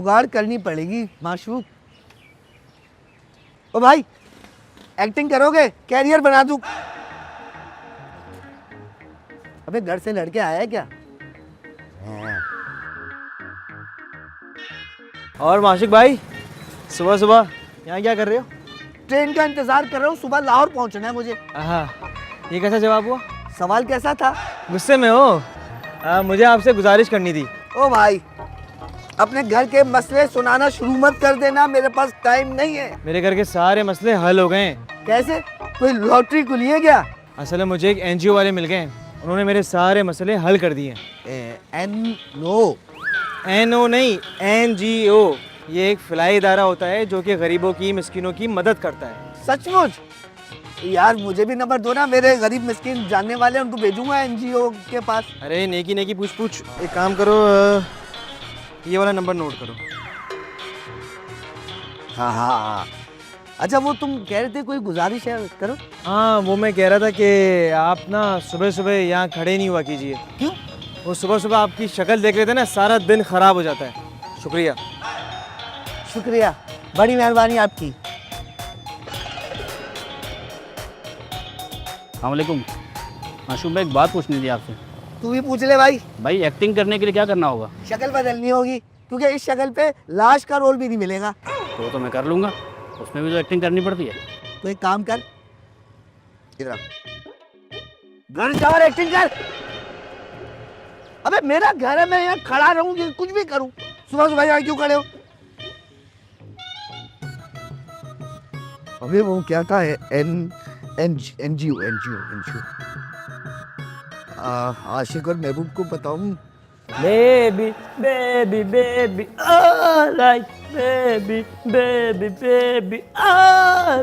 जुगाड़ करनी पड़ेगी माशूक। ओ भाई, एक्टिंग करोगे? कैरियर बना दूं। अबे घर से लड़के आया है क्या? और माशिक भाई, सुबह सुबह यहाँ क्या कर रहे हो? ट्रेन का इंतजार कर रहा हूँ, सुबह लाहौर पहुंचना है मुझे। ये कैसा जवाब हुआ? सवाल कैसा था? गुस्से में हो? मुझे आपसे गुजारिश करनी थी। ओ भाई, अपने घर के मसले सुनाना शुरू मत कर देना, मेरे पास टाइम नहीं है। मेरे घर के सारे मसले हल हो गए हैं। कैसे? कोई लॉटरी खुली है क्या? असल में मुझे एक एनजीओ वाले मिल गए, उन्होंने मेरे सारे मसले हल कर दिए। एनओ नहीं, एनजीओ। ये एक फलाई इदारा होता है जो कि गरीबों की, मिस्किनों की मदद करता है। सचमुच? यार मुझे भी नंबर दो ना, मेरे गरीब मिस्किन जानने वाले, उनको भेजूंगा एनजीओ के पास। अरे नेकी नेकी पूछ पूछ। एक काम करो, ये वाला नंबर नोट करो। हाँ। अच्छा, वो तुम कह रहे थे कोई गुजारिश है, करो। हाँ, वो मैं कह रहा था कि आप ना सुबह सुबह यहाँ खड़े नहीं हुआ कीजिए। क्यों? वो सुबह सुबह आपकी शक्ल देख लेते ना, सारा दिन खराब हो जाता है। शुक्रिया। शुक्रिया, बड़ी मेहरबानी आपकी। अस्सलामुअलैकुम। माशूम भाई, एक बात पूछनी थी आपसे। तू भी पूछ ले भाई। भाई, एक्टिंग करने के लिए क्या करना होगा? शक्ल बदलनी होगी, क्योंकि इस शक्ल पे लाश का रोल भी नहीं मिलेगा। तो मैं कर लूँगा, उसमें भी तो एक्टिंग करनी पड़ती है। तो एक काम कर, इधर आ। घर जा और एक्टिंग कर। अबे मेरा घर है, मैं यहाँ खड़ा रहूं, कुछ भी करूं। सुबह सुबह यहाँ क्यों खड़े हो? अबे वो क्या था? एनजीओ। आशिक और महबूब को बताऊं? Baby, baby, baby, I like baby, baby, baby, I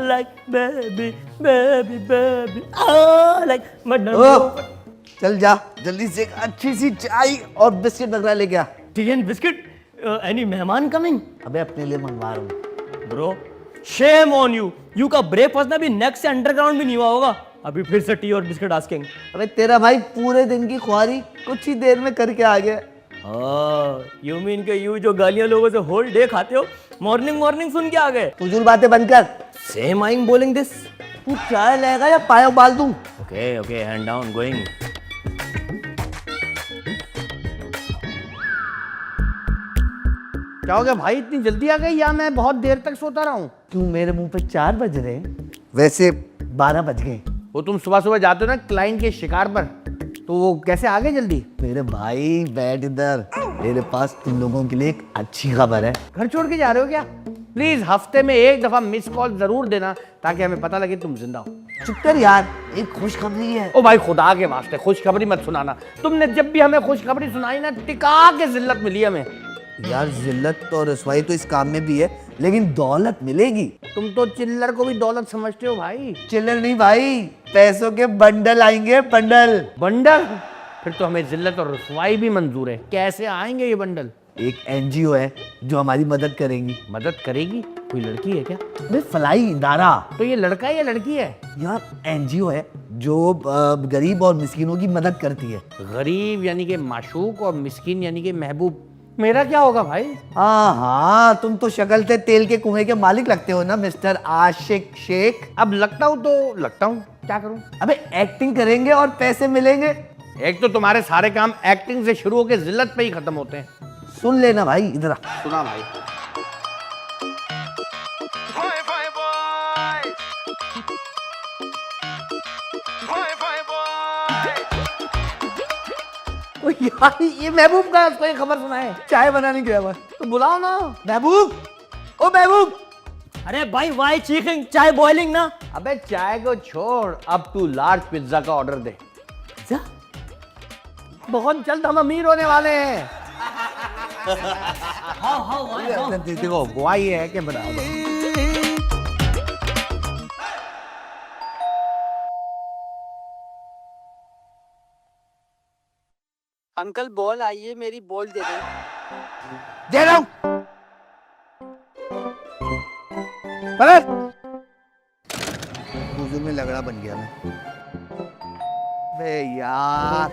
like baby, baby, baby, I like ओ, चल जा जल्दी से, एक अच्छी सी चाय और बिस्किट वगैरह लेके आ। Tea and biscuit? एनी मेहमान कमिंग? अबे अपने लिए मंगवा रहा हूँ। Bro, shame on you. You का ब्रेकफास्ट ना अभी नेक्स्ट से अंडरग्राउंड भी नहीं हुआ होगा, अभी फिर से टी और बिस्किट आस्किंग। अबे तेरा भाई पूरे दिन की ख्वारी कुछ ही देर में करके आ गया। यू मीन के यू जो गालियां लोगों से होल डे खाते हो, मॉर्निंग मॉर्निंग सुन के आ गए? फजूल बातें बंद कर। Same I am bowling this. तू चाय लेगा या पाया उबाल दूं? Okay okay, hand down, going. क्या हो गया भाई, इतनी जल्दी आ गई या मैं बहुत देर तक सोता रहा हूँ? क्यों, मेरे मुंह पे 4 बज रहे हैं? वैसे 12 बज गए। वो तुम सुबह सुबह जाते हो ना क्लाइंट के शिकार पर, तो वो कैसे आ गए जल्दी? मेरे भाई बैठ इधर, मेरे पास तुम लोगों के लिए एक अच्छी खबर है। घर छोड़ के जा रहे हो क्या? प्लीज हफ्ते में एक दफा मिस कॉल जरूर देना, ताकि हमें पता लगे तुम जिंदा हो। चुप कर यार, एक खुशखबरी है। ओ भाई, खुदा के वास्ते खुशखबरी मत सुनाना। तुमने जब भी हमें खुशखबरी सुनाई ना, टिका के जिल्लत मिली हमें। यार जिल्लत और रसवाई तो इस काम में भी है, लेकिन दौलत मिलेगी। तुम तो चिल्लर को भी दौलत समझते हो भाई। चिल्लर नहीं भाई, पैसों के बंडल आएंगे, बंडल। बंडल? फिर तो हमें जिल्लत और रसवाई भी मंजूर है। कैसे आएंगे ये बंडल? एक एनजीओ है जो हमारी मदद करेगी। मदद करेगी? कोई लड़की है क्या? मैं फलाई इदारा। तो ये लड़का है या लड़की है? यार एनजीओ है जो गरीब और मिस्किनों की मदद करती है। गरीब यानी कि माशूक और मिस्किन यानी कि महबूब। मेरा क्या होगा भाई? हाँ, तुम तो शक्ल से तेल के कुएं के मालिक लगते हो ना मिस्टर आशिक शेख। अब लगता हूँ तो लगता हूँ, क्या करूँ? अबे एक्टिंग करेंगे और पैसे मिलेंगे। एक तो तुम्हारे सारे काम एक्टिंग से शुरू होकर जिल्लत पे ही खत्म होते हैं। सुन लेना भाई, इधर आ। सुना भाई। ओ यार, ये महबूब का, उसको ये खबर सुनाए। चाय बनाने गया हुआ, तो बुलाओ ना। महबूब। ओ महबूब। अरे भाई, वाई चीकिंग, चाय बॉइलिंग ना। अबे चाय को छोड़, अब तू लार्ज पिज्जा का ऑर्डर दे। पिज्जा? बहुत जल्द हम अमीर होने वाले हैं। देखो हुआ ये है कि बराबर। अंकल बॉल आइए, मेरी बॉल दे दो। दे रहा हूं। में लगड़ा बन गया मैं। बे यार।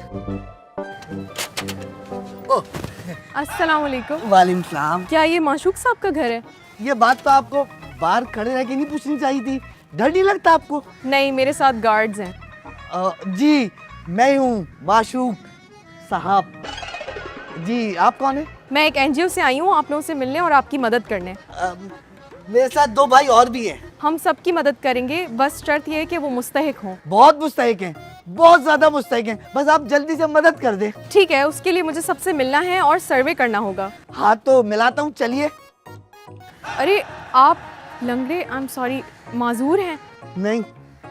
ओ अस्सलाम वालेकुम। वालेकुम सलाम। क्या ये माशूक साहब का घर है? ये बात तो आपको बाहर खड़े रह के नहीं पूछनी चाहिए थी। डर नहीं लगता आपको? नहीं, मेरे साथ गार्ड्स हैं। जी मैं हूँ माशूक साहब। जी आप कौन है? मैं एक एनजीओ से आई हूँ आप लोगों से मिलने और आपकी मदद करने। मेरे साथ 2 भाई और भी हैं। हम सबकी मदद करेंगे, बस शर्त ये है कि वो मुस्तहिक हों। बहुत मुस्तहिक हैं, बहुत ज्यादा मुस्तहिक हैं। बस आप जल्दी से मदद कर दे। ठीक है, उसके लिए मुझे सबसे मिलना है और सर्वे करना होगा। हाँ तो मिलाता हूँ, चलिए। अरे आप लंगड़े, आई एम सॉरी, माजूर हैं? नहीं,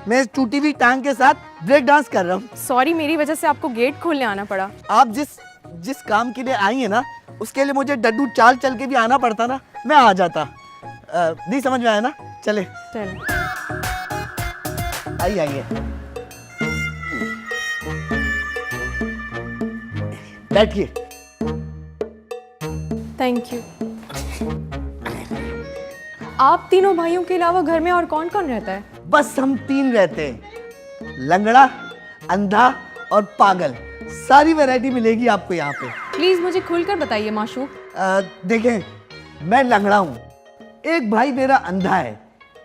मैं टूटी हुई टांग के साथ ब्रेक डांस कर रहा हूँ। सॉरी, मेरी वजह से आपको गेट खोलने आना पड़ा। आप जिस काम के लिए आई है ना, उसके लिए मुझे डड्डू चाल चल के भी आना पड़ता ना, मैं आ जाता। नहीं समझ में आया ना? चले चलो। आइए बैठिए। Thank you. आप तीनों भाइयों के अलावा घर में और कौन कौन रहता है? बस हम 3 रहते हैं, लंगड़ा, अंधा और पागल। सारी वैरायटी मिलेगी आपको यहाँ पे। प्लीज मुझे खुलकर बताइए माशूक। देखें, मैं लंगड़ा हूँ, एक भाई मेरा अंधा है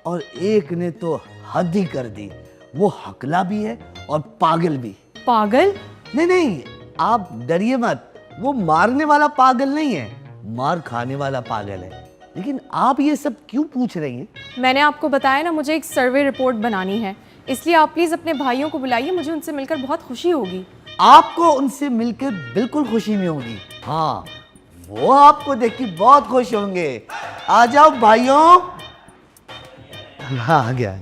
और एक ने तो हद ही कर दी। वो हकला भी है और पागल भी। पागल? नहीं, आप डरिए मत, वो मारने वाला पागल नहीं है, मार खाने वाला पागल है। लेकिन आप ये सब क्यों पूछ रही हैं? मैंने आपको बताया ना, मुझे एक सर्वे रिपोर्ट बनानी है, इसलिए आप प्लीज अपने भाइयों को बुलाइए, मुझे उनसे मिलकर बहुत खुशी होगी। आपको उनसे मिलकर बिल्कुल खुशी में होगी। हाँ, वो आपको देख के बहुत खुश होंगे। आ जाओ भाइयों। हाँ आ गया।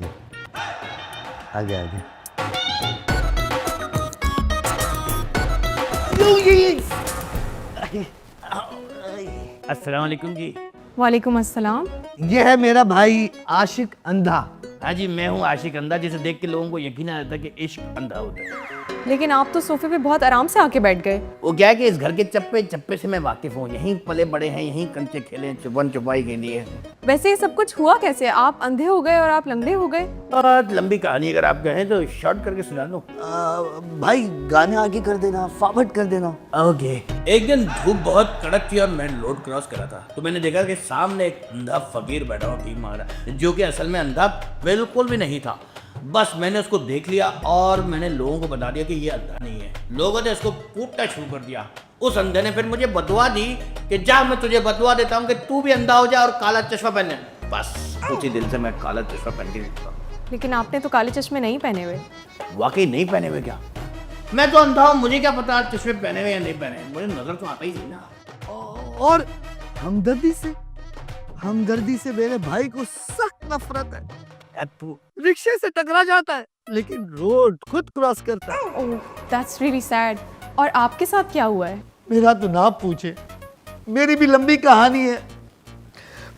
अस्सलाम वालेकुम जी। वालेकुम अस्सलाम। ये है मेरा भाई आशिक अंधा। हाँ जी, मैं हूँ आशिक अंधा, जिसे देख के लोगों को यकीन आ जाता है कि इश्क अंधा होता है। लेकिन आप तो सोफे पे बहुत आराम से आके बैठ गए। वो क्या है कि इस घर के चप्पे से मैं वाकिफ हूँ, यहीं पले बड़े हैं, यहीं कंचे खेले, चुपन चुपाई के लिए। वैसे ये सब कुछ हुआ कैसे? आप अंधे हो गए और आप लंगड़े हो गए? बहुत लंबी कहानी, अगर आप कहें तो शॉर्ट करके सुना दो। भाई गाने आगे कर देना, फॉरवर्ड कर देना। ओके। एक दिन धूप बहुत कड़क थी और मैं रोड क्रॉस कर रहा था, तो मैंने देखा कि सामने एक अंधा फकीर बैठा हुआ भीख मांग रहा, जो कि असल में अंधा बिल्कुल भी नहीं था। बस मैंने उसको देख लिया और मैंने लोगों को बता दिया कि ये अंधा नहीं है। लोगों ने उसको कूटना शुरू कर दिया। उस अंधे ने फिर मुझे बदुआ दी कि जा, मैं तुझे बदुआ देता हूँ कि तू भी अंधा हो जा और काला चश्मा पहने। बस उसी दिन से मैं काला चश्मा पहन के निकला। लेकिन आपने तो काले चश्मे नहीं पहने हुए। वाकई नहीं पहने हुए? क्या, मैं तो अंधा हूँ, मुझे क्या पता चश्मे पहने हुए या नहीं पहने, मुझे नजर तो आता ही नहीं ना। और हमदर्दी से मेरे भाई को सख्त नफरत है। तू रिक्शे से टकरा जाता है लेकिन रोड खुद क्रॉस करता है। ओह, दैट्स रियली सैड। और आपके साथ क्या हुआ है? मेरा तो ना पूछे, मेरी भी लंबी कहानी है।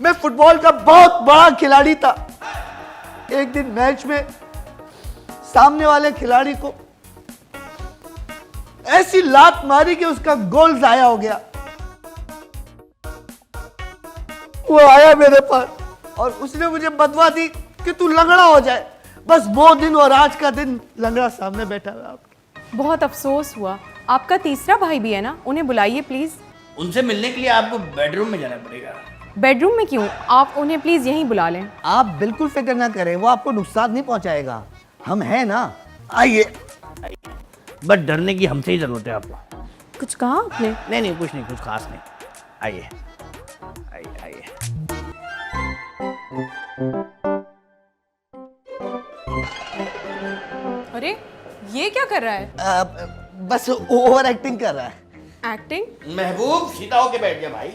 मैं फुटबॉल का बहुत बड़ा खिलाड़ी था। एक दिन मैच में सामने वाले खिलाड़ी को ऐसी लात मारी कि उसका गोल जाया हो गया। वो आया मेरे पास और उसने मुझे बदवा दी कि तू लंगड़ा हो जाए। बस वो दिन और आज का दिन लंगड़ा सामने बैठा हुआ आपके। बहुत अफसोस हुआ। आपका तीसरा भाई भी है ना, उन्हें बुलाइए प्लीज। उनसे मिलने के लिए आपको बेडरूम में जाना पड़ेगा। बेडरूम में क्यों? आप उन्हें प्लीज यहीं बुला लें। आप बिल्कुल फिक्र ना करें, वो आपको नुकसान नहीं पहुंचाएगा, हम हैं ना। आइए। बस डरने की हमसे ही जरूरत है आपको। कुछ कहा आपने? नहीं, कुछ नहीं, कुछ खास नहीं। आइए। अरे ये क्या कर रहा है? बस ओवर एक्टिंग कर रहा है। एक्टिंग? महबूब सीधा होके बैठ जा भाई।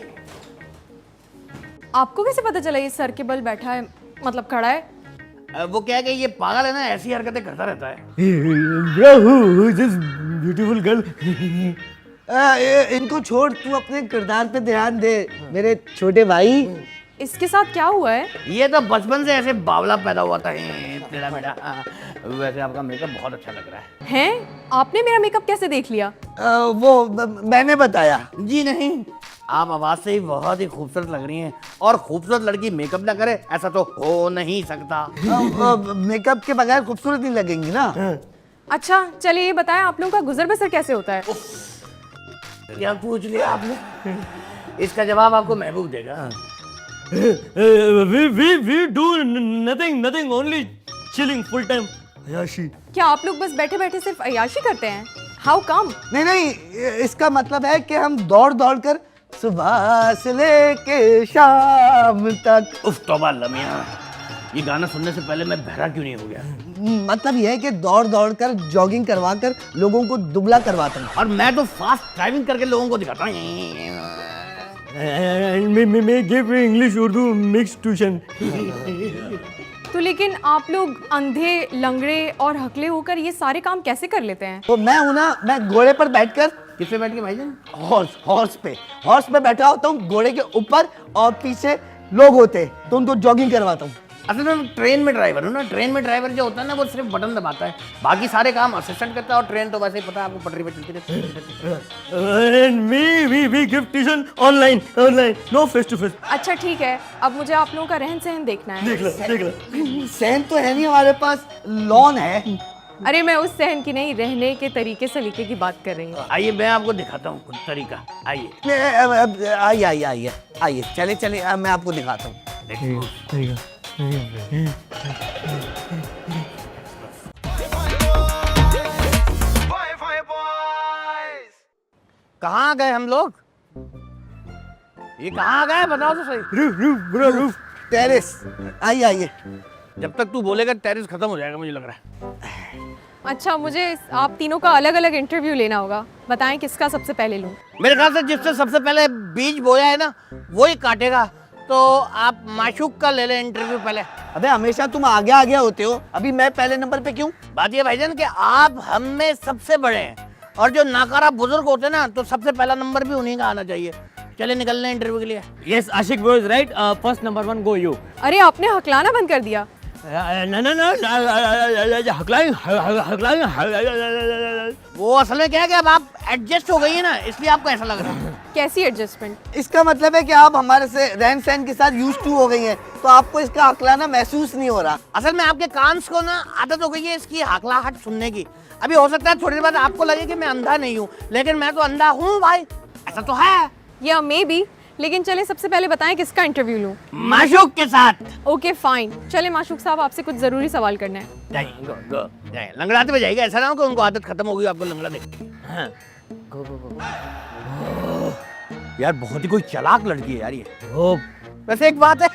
आपको कैसे पता चला ये सर के बल बैठा है, मतलब खड़ा है? वो क्या है कि ये पागल है ना, ऐसी हरकतें करता रहता है। Beautiful girl. इनको छोड़, तू अपने किरदार पे ध्यान दे मेरे छोटे भाई। इसके साथ क्या हुआ है? ये तो बचपन से ऐसे बावला पैदा हुआ था, टेढ़ा मेढ़ा। वैसे आपका मेकअप बहुत अच्छा लग रहा है। हैं? आपने मेरा मेकअप कैसे देख लिया? मैंने बताया। जी नहीं, आप आवाज से ही बहुत ही खूबसूरत लग रही हैं, और खूबसूरत लड़की मेकअप ना करे ऐसा तो हो नहीं सकता। मेकअप के बगैर खूबसूरत नहीं लगेंगी ना। अच्छा चलिए ये बताएं, आप लोगों का गुजर बसर कैसे होता है? क्या पूछ लिया आपने? इसका जवाब आपको महबूब देगा। we do nothing only chilling full time अयाशी। क्या आप लोग बस बैठे बैठे सिर्फ अय्याशी करते हैं? How come? नहीं नहीं, इसका मतलब है कि हम दौड़ दौड़ कर सुबह से लेके शाम तक। उफ तौबा लमिया, ये गाना सुनने से पहले मैं बहरा क्यों नहीं हो गया? मतलब यह है कि दौड़ दौड़ कर जॉगिंग करवा कर लोगों को दुबला करवाता हूँ। और मैं तो फास्ट ड्राइविंग करके लोगों को दिखाता हूँ। and me give English Urdu mixed tuition। तो लेकिन आप लोग अंधे, लंगड़े और हकले होकर ये सारे काम कैसे कर लेते हैं? तो मैं हूं ना, मैं घोड़े पर बैठकर, किस पे बैठ के भाईजान? हॉर्स पे बैठा होता हूँ, घोड़े के ऊपर, और पीछे लोग होते हैं तो उनको जॉगिंग करवाता हूँ। असल में ट्रेन में ड्राइवर हूँ ना। ट्रेन में ड्राइवर जो होता है ना, वो सिर्फ बटन दबाता है, बाकी सारे काम असिस्टेंट करता है। और ट्रेन तो वैसे ही पता है आपको, पटरी पे चलती रहती है। and we give tuition online no face to face। अच्छा ठीक है, अब मुझे आप लोगों का रहन सहन देखना है। देख लो सहन तो है नहीं हमारे पास, लॉन है। अरे मैं उस सहन की नहीं, रहने के तरीके सलीके की बात कर रही हूँ। आइए मैं आपको दिखाता हूँ कुछ तरीका। आइए आइए आइए आइए आइए, चले चले, मैं आपको दिखाता हूँ। कहाँ गए हम लोग? ये कहाँ गए बताओ तो सही। रूफ टेरेस, आइए आइए। जब तक तू बोलेगा टेरिस खत्म हो जाएगा मुझे लग रहा है। अच्छा, मुझे आप तीनों का अलग अलग इंटरव्यू लेना होगा। बताएं किसका सबसे पहले लूं? मेरे ख्याल से जिससे सबसे पहले बीज बोया है ना, वो ही काटेगा। तो आप माशूक का ले ले इंटरव्यू पहले। अबे हमेशा तुम आगे आगे होते हो, अभी मैं पहले नंबर पे क्यों? बात ये भाईजान कि आप हम में सबसे बड़े हैं, और जो नाकारा बुजुर्ग होते हैं ना, तो सबसे पहला नंबर भी उन्हीं का आना चाहिए। चले निकलने इंटरव्यू के लिए। yes Ashik bro is right first number 1 go you। अरे आपने हकलाना बंद कर दिया। no हकलाइन वो असल में क्या है कि अब आप एडजस्ट हो गई है ना, इसलिए आपको ऐसा लग रहा है। कैसी एडजस्टमेंट? इसका मतलब है कि आप हमारे से रहन सहन के साथ यूज टू हो गई हैं, तो आपको इसका हकलाना महसूस नहीं हो रहा। असल में आपके कान्स को ना आदत हो गई है इसकी हकलाहट सुनने की। अभी हो सकता है थोड़ी देर बाद आपको लगे कि मैं अंधा नहीं हूँ, लेकिन मैं तो अंधा हूँ भाई, ऐसा तो है। या मे बी, लेकिन चले सबसे पहले बताएं किसका इंटरव्यू लूं? माशूक के साथ। ओके फाइन, चले माशूक साहब, आपसे कुछ जरूरी सवाल करना है। जाइए गो जाइए, लंगड़ाते हुए जाइएगा, ऐसा ना हो कि उनको आदत खत्म हो गई आपको लंगड़ा देख के। यार बहुत ही कोई चालाक लड़की है यार ये। वैसे एक बात है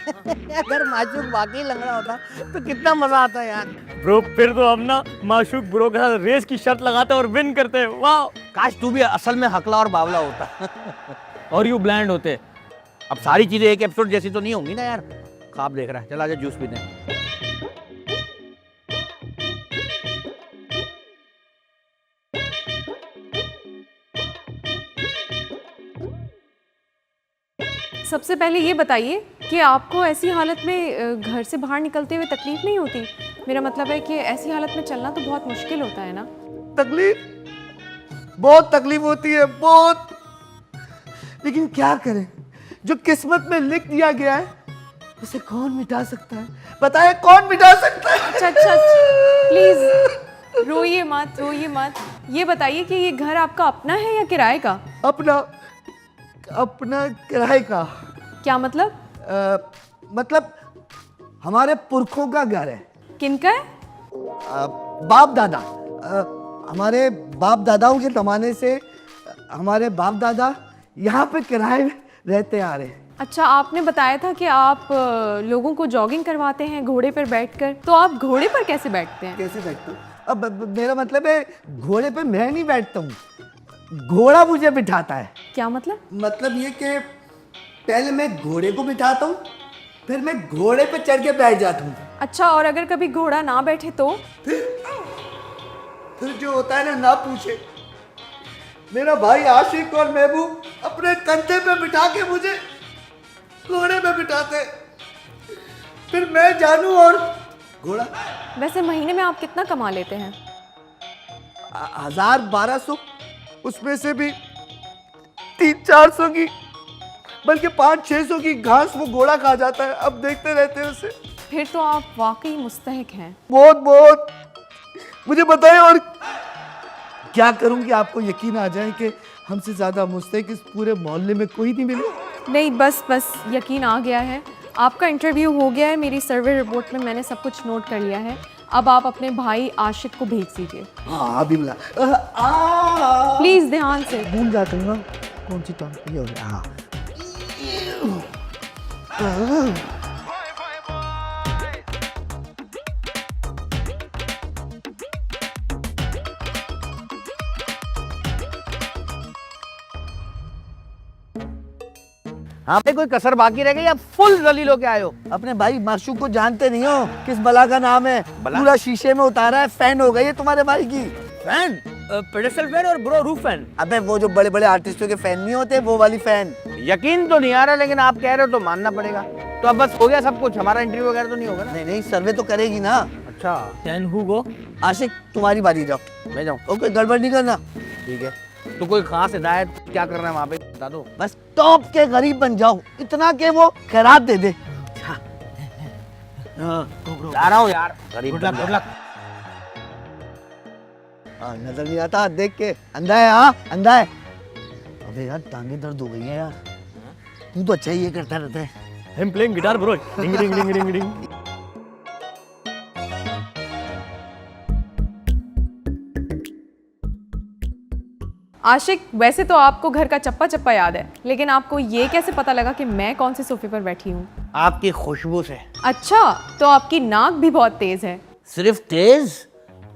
अगर माशूक वाकई लंगड़ा होता तो कितना मजा आता है यार। ब्रो फिर तो हम ना माशूक ब्रो के साथ रेस की शर्त लगाते और विन करते। वाह, काश तू भी असल में हकला और बावला होता और यू ब्लैंड होते। अब सारी चीजें एक एपिसोड जैसी तो नहीं होंगी ना यार। ख्वाब देख रहा है, चला जा जूस पीते हैं। सबसे पहले ये बताइए कि आपको ऐसी हालत में घर से बाहर निकलते हुए तकलीफ नहीं होती? मेरा मतलब है कि ऐसी हालत में चलना तो बहुत मुश्किल होता है ना। तकलीफ, बहुत तकलीफ होती है, बहुत। लेकिन क्या करें, जो किस्मत में लिख दिया गया है उसे कौन मिटा सकता है? बताए कौन मिटा सकता है? अच्छा प्लीज रोइए मत, रोइए मत। ये बताइए कि ये घर आपका अपना है या किराए का? अपना किराए का। क्या मतलब? मतलब हमारे पुरखों का घर है। किनका है? बाप दादा, हमारे बाप दादाओं के जमाने से हमारे बाप दादा यहाँ पे किराए में रहते आ रहे हैं। अच्छा, आपने बताया था कि आप लोगों को जॉगिंग करवाते हैं घोड़े पर बैठकर, तो आप घोड़े पर कैसे बैठते हैं? कैसे बैठता हूँ? अब मेरा मतलब है घोड़े पे मैं नहीं बैठता हूँ, घोड़ा मुझे बिठाता है। क्या मतलब? मतलब ये कि पहले मैं घोड़े को बिठाता हूँ, फिर मैं घोड़े पे चढ़ के बैठ जाता हूँ। अच्छा, और अगर कभी घोड़ा ना बैठे तो? फिर जो होता है ना पूछे। मेरा भाई आशिक और महबूब अपने कंधे पे बिठा के मुझे घोड़े पे बिठाते, फिर मैं जानू और घोड़ा। वैसे महीने में आप कितना कमा लेते हैं? 1000-1200, उसमें से भी 300-400 की, बल्कि 500-600 की घास वो घोड़ा खा जाता है। अब देखते रहते हैं उसे। फिर तो आप वाकई मुस्तहिक हैं। बहुत बहुत। मुझे बताएं और क्या करूं कि आपको यकीन आ जाए कि हमसे ज्यादा मुस्तैक इस पूरे मोहल्ले में कोई नहीं मिले। नहीं, बस बस यकीन आ गया है। आपका इंटरव्यू हो गया है, मेरी सर्वे रिपोर्ट में मैंने सब कुछ नोट कर लिया है। अब आप अपने भाई आशिक को भेज दीजिए। हाँ अभी बुला। प्लीज़ ध्यान से। भूल जाता हूँ ना कौन सी टॉम ये हो गया। हाँ हाँ भाई, कोई कसर बाकी रह गई या फुल जलील होके आए हो? अपने भाई माशूक को जानते नहीं हो, किस बला का नाम है? पूरा शीशे में उतारा है, फैन हो गई है तुम्हारे भाई की। फैन? पेडेस्टल फैन और ब्रो रूफ फैन। अबे वो जो बड़े बड़े आर्टिस्टों के फैन नहीं होते, वो वाली फैन। यकीन तो नहीं आ रहा, लेकिन आप कह रहे हो तो मानना पड़ेगा। तो अब बस हो गया सब कुछ, हमारा इंटरव्यू वगैरह तो नहीं होगा ना? नहीं नहीं, सर्वे तो करेगी ना। अच्छा, देन हु गो? आशिक तुम्हारी बारी, जाओ। मैं जाऊँ? ओके, गड़बड़ नहीं करना। ठीक है। तो कोई खास हिदायत क्या करना है वहाँ पे बता दो। बस टॉप के गरीब बन जाओ, इतना के वो खैरात दे दे। जा रहा हूँ यार, गरीब। Good luck. नजर नहीं आता देख के, अंधा है। हाँ अंधा है। अबे यार टांगे दर्द हो गई है यार। तू तो अच्छा ही ये करता रहता है। I am playing guitar bro. डिंग डिंग डिंग डिंग डिंग। आशिक, वैसे तो आपको घर का चप्पा चप्पा याद है, लेकिन आपको ये कैसे पता लगा कि मैं कौन से सोफे पर बैठी हूँ? आपकी खुशबू से। अच्छा, तो आपकी नाक भी बहुत तेज है। सिर्फ तेज?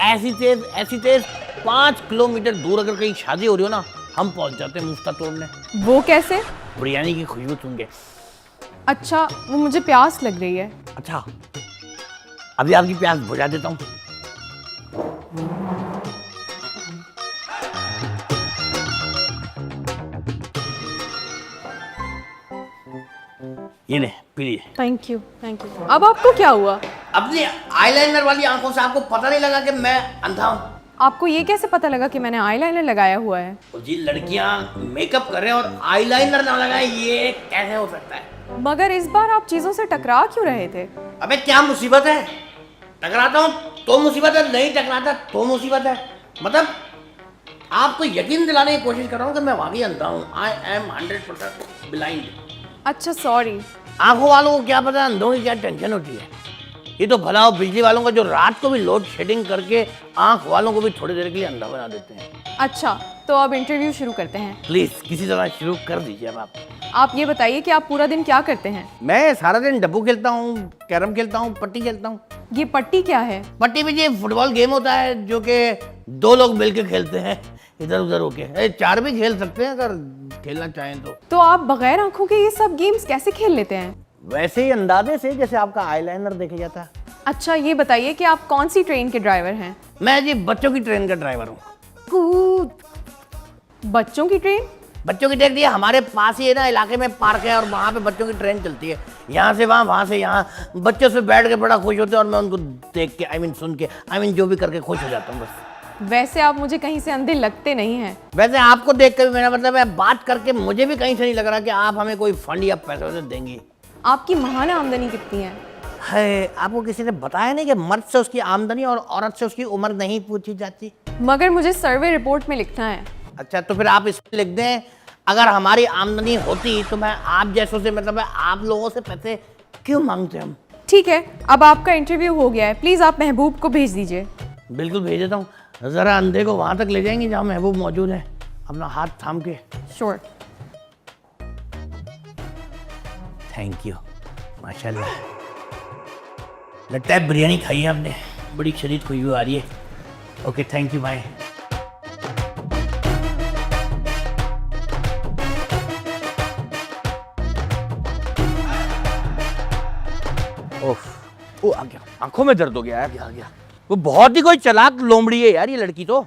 ऐसी तेज 5 किलोमीटर दूर अगर कहीं शादी हो रही हो ना, हम पहुंच जाते हैं मुफ्ता तोड़ने। वो कैसे? बिरयानी की खुशबू सुन के। अच्छा, वो मुझे प्यास लग रही है। अच्छा, अभी आपकी प्यास बुझा देता हूँ। ये ले, पी लीजिए। Thank you thank you. अब आपको क्या हुआ? अपनी आईलाइनर वाली आंखों से आपको पता नहीं लगा कि मैं अंधा हूँ? आपको ये कैसे पता लगा कि मैंने आईलाइनर लगाया हुआ है? तो जी, लड़कियां मेकअप कर रहे हैं और आईलाइनर ना लगाए, ये कैसे हो सकता है? मगर इस बार आप चीजों से टकरा क्यों रहे थे? अबे क्या मुसीबत है? टकराता हूँ तो मुसीबत है, नहीं टकराता तो मुसीबत है। मतलब आपको यकीन दिलाने की कोशिश कर रहा हूँ कि मैं वाकई अंधा हूँ। I am 100% blind. अच्छा सॉरी। आंखों वालों को क्या पता अंधों की क्या टेंशन होती है। ये तो भला हो बिजली वालों का, जो रात को भी लोड शेडिंग करके आंख वालों को भी थोड़ी देर के लिए अंधा बना देते हैं। अच्छा, तो अब इंटरव्यू शुरू करते हैं। प्लीज किसी तरह शुरू कर दीजिए। अब आप ये बताइए कि आप पूरा दिन क्या करते हैं? मैं सारा दिन डब्बू खेलता हूँ, कैरम खेलता हूँ, पट्टी खेलता हूँ। ये पट्टी क्या है? पट्टी में ये फुटबॉल गेम होता है जो कि 2 लोग मिलकर खेलते हैं, इधर उधर होके। 4 भी खेल सकते हैं अगर खेलना चाहें तो आप बगैर आंखों के ये सब गेम्स कैसे खेल लेते हैं? वैसे ही अंदाजे से जैसे आपका आईलाइनर देखे जाता है। अच्छा, ये बताइए कि आप कौन सी ट्रेन के ड्राइवर हैं? मैं जी बच्चों की ट्रेन का ड्राइवर हूँ। बच्चों की ट्रेन? बच्चों की ट्रेन, ये हमारे पास ही है ना, इलाके में पार्क है और वहाँ पे बच्चों की ट्रेन चलती है। यहाँ से वहाँ, वहाँ से यहाँ। बच्चों से बैठ के बड़ा खुश होते हैं और मैं उनको देख के सुन के जो भी करके खुश हो जाता हूँ बस। वैसे आप मुझे कहीं से अंधे लगते नहीं हैं। वैसे आपको देख कर भी मेरा मतलब है, बात करके मुझे भी कहीं से नहीं लग रहा कि आप हमें कोई फंड या पैसे वैसे देंगी। आपकी माहाना आमदनी कितनी है? है, आपको किसी ने बताया नहीं कि मर्द से उसकी आमदनी और औरत से उसकी उम्र नहीं पूछी जाती? मगर मुझे सर्वे रिपोर्ट में लिखना है। अच्छा, तो फिर आप इस पे लिख दें, अगर हमारी आमदनी होती तो मैं आप जैसों से, मतलब आप लोगों से पैसे क्यों मांगते हम? ठीक है, अब आपका इंटरव्यू हो गया है, प्लीज आप महबूब को भेज दीजिए। बिल्कुल भेज देता हूँ। जरा अंधे को वहां तक ले जाएंगे जहाँ महबूब मौजूद है, अपना हाथ थाम के। श्योर। Thank you. माशाल्लाह, लगता है बिरयानी खाई है हमने, बड़ी शदीद खुशबू आ रही है। Okay, thank you, bye. ओ आ गया, आंखों में दर्द हो गया यार। आ गया। वो बहुत ही कोई चालाक लोमड़ी है यार ये लड़की तो।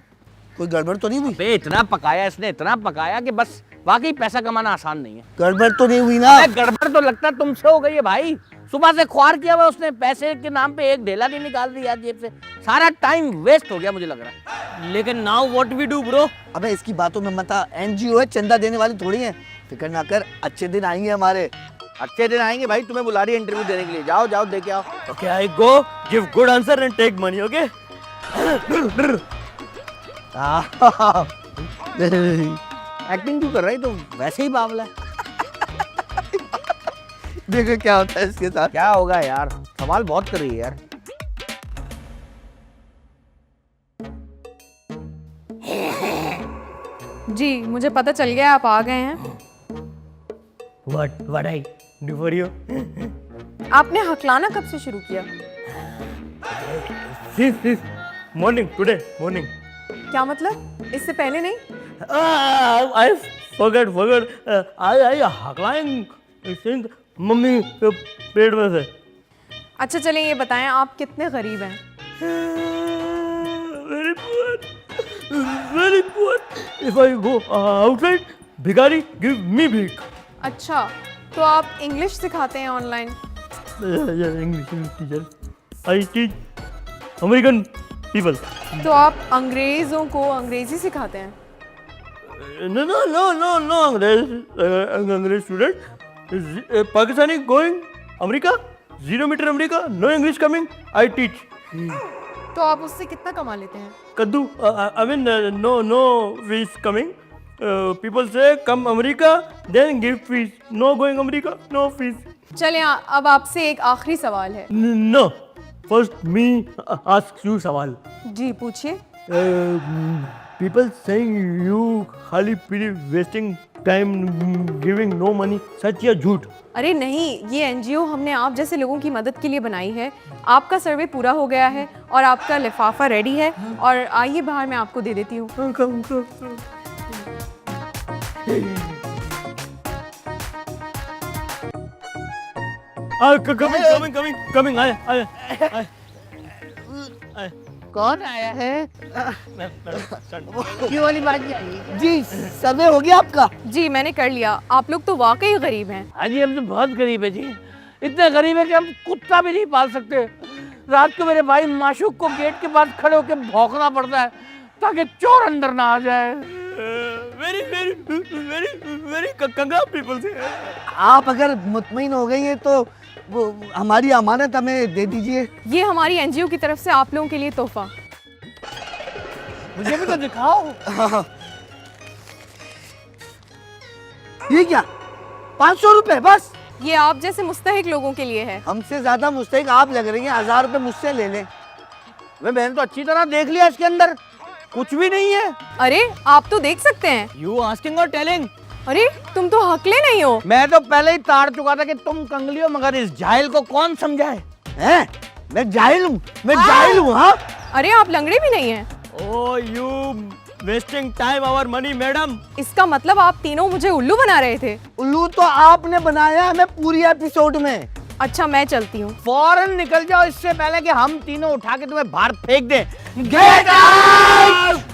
कोई गड़बड़ तो नहीं हुई? बे इतना पकाया इसने, इतना पकाया कि बस वाकई पैसा कमाना आसान नहीं है। गड़बड़ तो नहीं हुई ना? गड़बड़ तो लगता तुमसे हो गई है भाई। सुबह से ख्वार किया हुआ उसने, पैसे के नाम पे एक ढेला नहीं निकाल दिया जेब से। सारा टाइम वेस्ट हो गया मुझे लग रहा है। लेकिन now what we do bro? अबे इसकी बातों में मत आ, एनजीओ है, चंदा देने वाली थोड़ी है। फिक्र ना कर, अच्छे दिन आएंगे हमारे। अच्छे दिन आएंगे भाई, तुम्हें बुला रही है इंटरव्यू देने के लिए। जाओ जाओ, दे के आओ। Okay, I go, give good answer and take money. Okay acting क्यों कर रहा है, तो वैसे ही बावला है। देखो क्या होता है इसके साथ। क्या होगा यार, सवाल बहुत कर रही है यार। जी मुझे पता चल गया आप आ गए हैं। What I do for you? आपने हकलाना कब से शुरू किया? This morning, today morning. क्या मतलब? इससे पहले नहीं? I forgot. I हकलाएं since mummy के पेट में से। अच्छा चलें ये बताएं आप कितने गरीब हैं? Very poor. If I go outside, भिखारी give me भीख। अच्छा तो आप इंग्लिश सिखाते हैं online? English teacher. I teach American people. तो आप अंग्रेज़ों को अंग्रेज़ी सिखाते हैं? No, अंग्रेज student. Pakistani going America, 0 meter America, no English coming, I teach. तो आप उससे कितना कमा लेते हैं? Kaddu, I mean no fees coming. People say come America, then give fees. No going America, no fees. चलें अब आपसे एक आखिरी सवाल है। No, first me ask you सवाल. जी पूछिए। People saying you खाली पीली wasting time giving no money, सच या झूठ? अरे नहीं, ये एनजीओ हमने आप जैसे लोगों की मदद के लिए बनाई है। आपका सर्वे पूरा हो गया है और आपका लिफाफा रेडी है और आइए बाहर मैं आपको दे देती हूँ। Coming, आए। कौन आया है? क्यों वाली बात नहीं आई? जी सर्वे हो गया आपका? जी मैंने कर लिया। आप लोग तो वाकई गरीब हैं। हाँ जी, हम तो बहुत गरीब है जी। इतने गरीब है कि हम कुत्ता भी नहीं पाल सकते। रात को मेरे भाई माशूक को गेट के पास खड़े होकर भौंकना पड़ता है ताकि चोर अंदर ना आ जाए। very कंगाल people से। आप अगर मुतमईन हो गई हैं तो वो हमारी अमानत हमें दे दीजिए। ये हमारी एनजीओ की तरफ से आप लोगों के लिए तोहफा। मुझे भी तो दिखाओ। ये क्या 500 रुपए बस? ये आप जैसे मुस्तहिक लोगों के लिए है। हमसे ज्यादा मुस्तहिक आप लग रही हैं। 1000 रुपए मुझसे ले लें। मैंने तो अच्छी तरह देख लिया, इसके अंदर कुछ भी नहीं है। अरे आप तो देख सकते हैं। You asking or telling? अरे तुम तो हकले नहीं हो। मैं तो पहले ही ताड़ चुका था कि तुम कंगली हो, मगर इस जाहिल को कौन समझाए? हैं? मैं जाहिल हूँ? मैं जाहिल हूँ? हाँ अरे आप लंगड़े भी नहीं हैं। Oh, you wasting time our money, madam. इसका मतलब आप तीनों मुझे उल्लू बना रहे थे। उल्लू तो आपने बनाया हमें पूरी एपिसोड में। अच्छा मैं चलती हूँ। फौरन निकल जाओ इससे पहले कि हम तीनों उठा के तुम्हें बाहर फेंक दें। Get out!